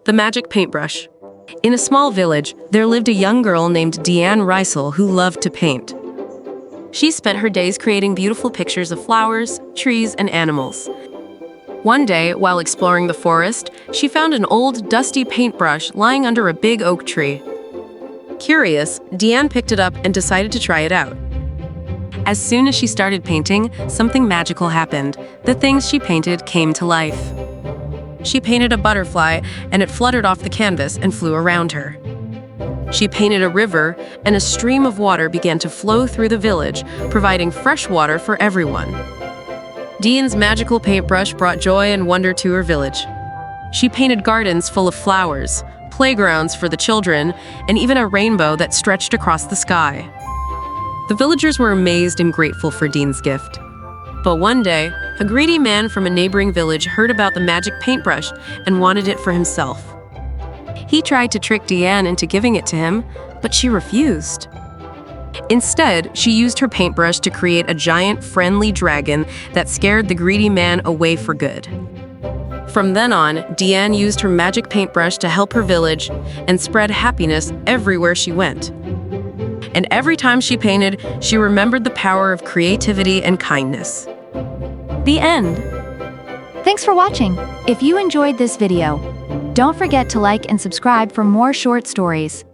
The Magic Paintbrush. In a small village, there lived a young girl named Deanne Rissle who loved to paint. She spent her days creating beautiful pictures of flowers, trees, and animals. One day, while exploring the forest, she found an old, dusty paintbrush lying under a big oak tree. Curious, Deanne picked it up and decided to try it out. As soon as she started painting, something magical happened. The things she painted came to life. She painted a butterfly, and it fluttered off the canvas and flew around her. She painted a river, and a stream of water began to flow through the village, providing fresh water for everyone. Deanne's magical paintbrush brought joy and wonder to her village. She painted gardens full of flowers, playgrounds for the children, and even a rainbow that stretched across the sky. The villagers were amazed and grateful for Deanne's gift. But one day, a greedy man from a neighboring village heard about the magic paintbrush and wanted it for himself. He tried to trick Deanne into giving it to him, but she refused. Instead, she used her paintbrush to create a giant, friendly dragon that scared the greedy man away for good. From then on, Deanne used her magic paintbrush to help her village and spread happiness everywhere she went. And every time she painted, she remembered the power of creativity and kindness. The end. Thanks for watching. If you enjoyed this video, don't forget to like and subscribe for more short stories.